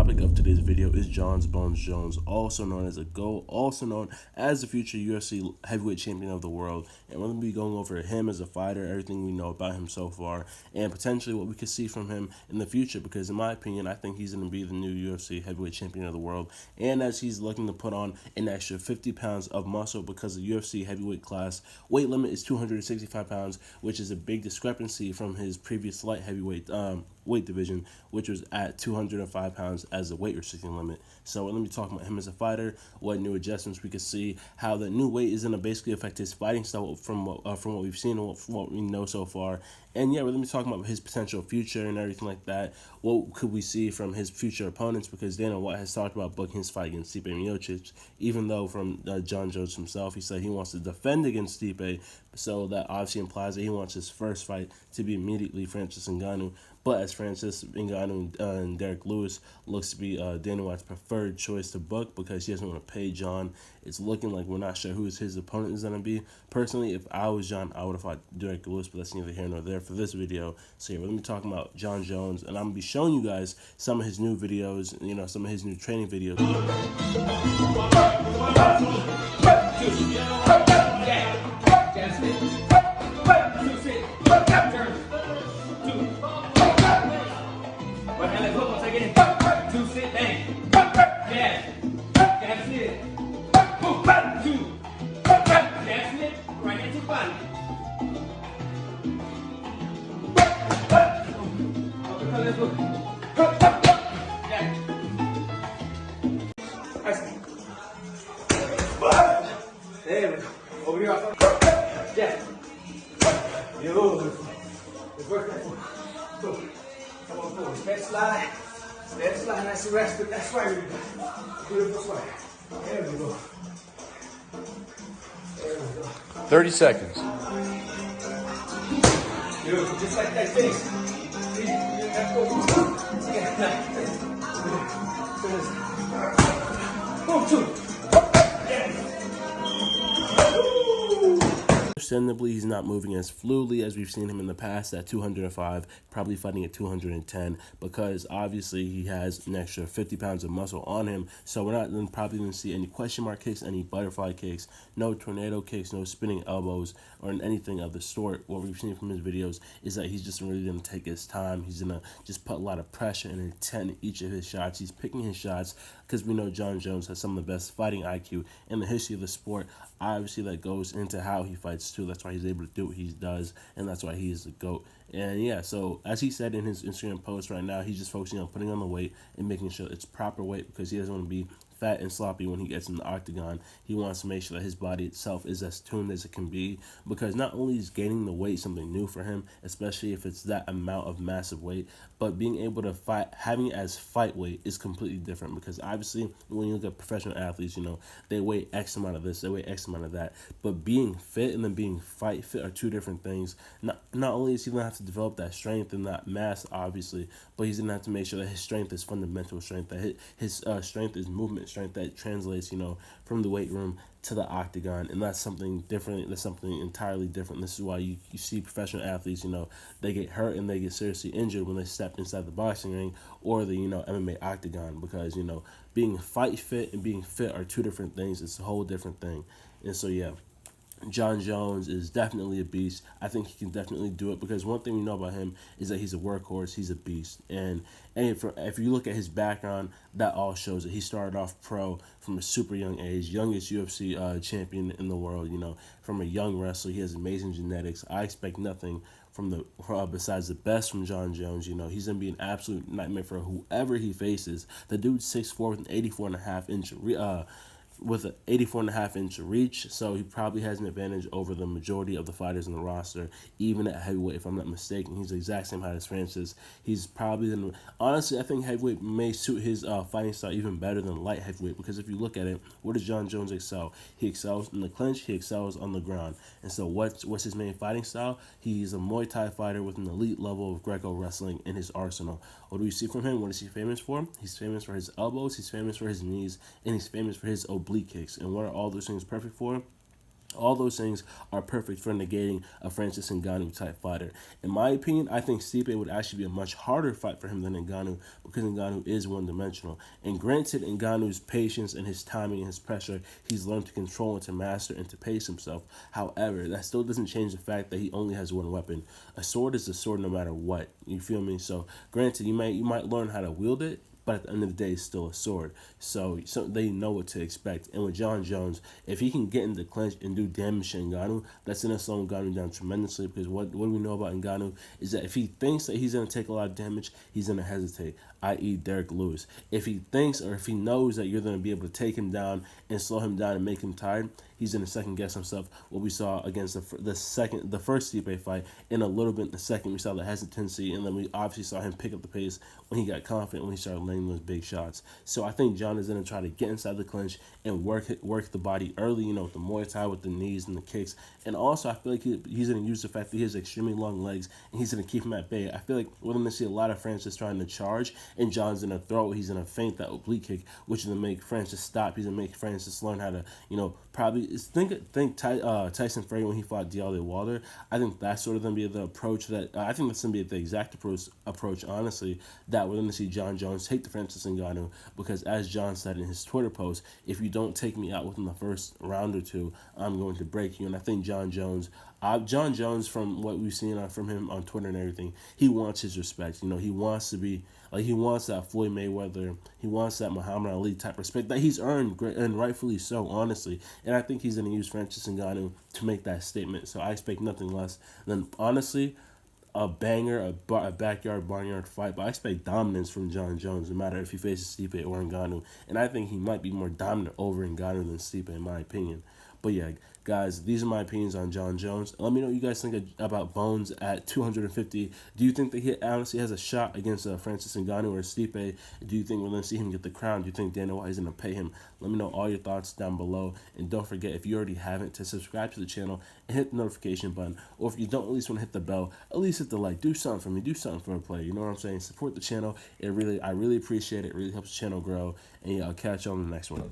topic of today's video is Jon Jones, also known as a GOAT, also known as the future UFC heavyweight champion of the world. And we're going to be going over him as a fighter, everything we know about him so far, and potentially what we could see from him in the future. Because in my opinion, I think he's going to be the new UFC heavyweight champion of the world. And as he's looking to put on an extra 50 pounds of muscle, because the UFC heavyweight class weight limit is 265 pounds, which is a big discrepancy from his previous light heavyweight weight division, which was at 205 pounds as the weight restricting limit. So let me talk about him as a fighter, what new adjustments we could see, how the new weight is going to basically affect his fighting style from what we've seen and what we know so far. And yeah, we're going to be talking about his potential future and everything like that. What could we see from his future opponents? Because Dana White has talked about booking his fight against Stipe Miocic, even though from Jon Jones himself, he said he wants to defend against Stipe. So that obviously implies that he wants his first fight to be immediately Francis Ngannou. But as Francis Ngannou and Derek Lewis looks to be Dana White's preferred choice to book because he doesn't want to pay Jon, it's looking like we're not sure who his opponent is going to be. Personally, if I was Jon, I would have fought Derek Lewis, but that's neither here nor there for this video. So yeah, we're going to be talking about Jon Jones, and I'm going to be showing you guys some of his new videos, some of his new training videos. There we go. Over here. Yeah. Yo. It's working. Come on forward. Step slide. Step slide. Nice and rested. That's right. Beautiful slide. There we go. There we go. 30 seconds. Beautiful. Just like that. Finish. Let's go. Boom, two. Understandably, he's not moving as fluidly as we've seen him in the past at 205, probably fighting at 210, because obviously he has an extra 50 pounds of muscle on him. So we're not probably going to see any question mark kicks, any butterfly kicks, no tornado kicks, no spinning elbows, or anything of the sort. What we've seen from his videos is that he's just really going to take his time. He's going to just put a lot of pressure and intent in each of his shots. He's picking his shots because we know Jon Jones has some of the best fighting IQ in the history of the sport. Obviously, that goes into how he fights too. That's why he's able to do what he does, and that's why he is the GOAT. And yeah, so as he said in his Instagram post right now, he's just focusing on putting on the weight and making sure it's proper weight because he doesn't want to be fat and sloppy when he gets in the octagon. He wants to make sure that his body itself is as tuned as it can be, because not only is gaining the weight something new for him, especially if it's that amount of massive weight, but being able to fight, having it as fight weight is completely different, because obviously when you look at professional athletes, they weigh X amount of this, they weigh X amount of that, but being fit and then being fight fit are two different things. Not only is he going to have to develop that strength and that mass, obviously, but he's going to have to make sure that his strength is fundamental strength, that his strength is movement strength that translates, from the weight room to the octagon. And that's something different. That's something entirely different. This is why you see professional athletes, they get hurt and they get seriously injured when they step inside the boxing ring or the, MMA octagon, because, being fight fit and being fit are two different things. It's a whole different thing. And so, yeah, Jon Jones is definitely a beast. I think he can definitely do it, because one thing we know about him is that he's a workhorse. He's a beast. And if you look at his background, that all shows that he started off pro from a super young age, youngest UFC champion in the world, from a young wrestler. He has amazing genetics. I expect nothing from besides the best from Jon Jones. He's going to be an absolute nightmare for whoever he faces. The dude's 6'4" with an 84.5-inch with an 84.5-inch reach, so he probably has an advantage over the majority of the fighters in the roster, even at heavyweight, if I'm not mistaken. He's the exact same height as Francis. He's probably, honestly, I think heavyweight may suit his fighting style even better than light heavyweight, because if you look at it, where does Jon Jones excel? He excels in the clinch, he excels on the ground. And so what's his main fighting style? He's a Muay Thai fighter with an elite level of Greco wrestling in his arsenal. What do we see from him? What is he famous for? He's famous for his elbows, he's famous for his knees, and he's famous for his oblique kicks. And what are all those things perfect for? All those things are perfect for negating a Francis Ngannou type fighter. In my opinion, I think Stipe would actually be a much harder fight for him than Ngannou because Ngannou is one dimensional. And granted, Ngannou's patience and his timing and his pressure, he's learned to control and to master and to pace himself. However, that still doesn't change the fact that he only has one weapon. A sword is a sword no matter what. You feel me? So granted, you might learn how to wield it, but at the end of the day, it's still a sword. So they know what to expect. And with Jon Jones, if he can get in the clinch and do damage to Ngannou, that's going to slow Ngannou down tremendously. Because what we know about Ngannou is that if he thinks that he's going to take a lot of damage, he's going to hesitate, i.e. Derek Lewis. If he thinks or if he knows that you're going to be able to take him down and slow him down and make him tired, he's going to second guess himself. What we saw against the first Stipe fight, and a little bit in the second, we saw the hesitancy, and then we obviously saw him pick up the pace when he got confident, when he started laying those big shots. So I think Jon is going to try to get inside the clinch and work the body early, with the Muay Thai, with the knees and the kicks. And also, I feel like he's going to use the fact that he has extremely long legs, and he's going to keep him at bay. I feel like we're going to see a lot of Francis trying to charge, and Jon's going to throw. He's going to feint that oblique kick, which is going to make Francis stop. He's going to make Francis learn how to, probably think Tyson Fury when he fought Deontay Wilder. I think that's sort of going to be the approach that I think that's going to be the exact approach, honestly, that we're going to see Jon Jones take the Francis Ngannou, because as Jon said in his Twitter post, if you don't take me out within the first round or two, I'm going to break you. And I think Jon Jones, from what we've seen from him on Twitter and everything, he wants his respect. He wants to be like, he wants that Floyd Mayweather, he wants that Muhammad Ali type respect that he's earned, and rightfully so, honestly. And I think he's going to use Francis Ngannou to make that statement. So I expect nothing less than, honestly, a banger, a backyard, barnyard fight. But I expect dominance from Jon Jones, no matter if he faces Stipe or Ngannou. And I think he might be more dominant over Ngannou than Stipe, in my opinion. But yeah, guys, these are my opinions on Jon Jones. Let me know what you guys think about Bones at 250. Do you think that he honestly has a shot against Francis Ngannou or Stipe? Do you think we're going to see him get the crown? Do you think Dana White is going to pay him? Let me know all your thoughts down below. And don't forget, if you already haven't, to subscribe to the channel and hit the notification button. Or if you don't at least want to hit the bell, at least hit the like. Do something for me. Do something for a player. You know what I'm saying? Support the channel. I really appreciate it. It really helps the channel grow. And yeah, I'll catch you on the next one.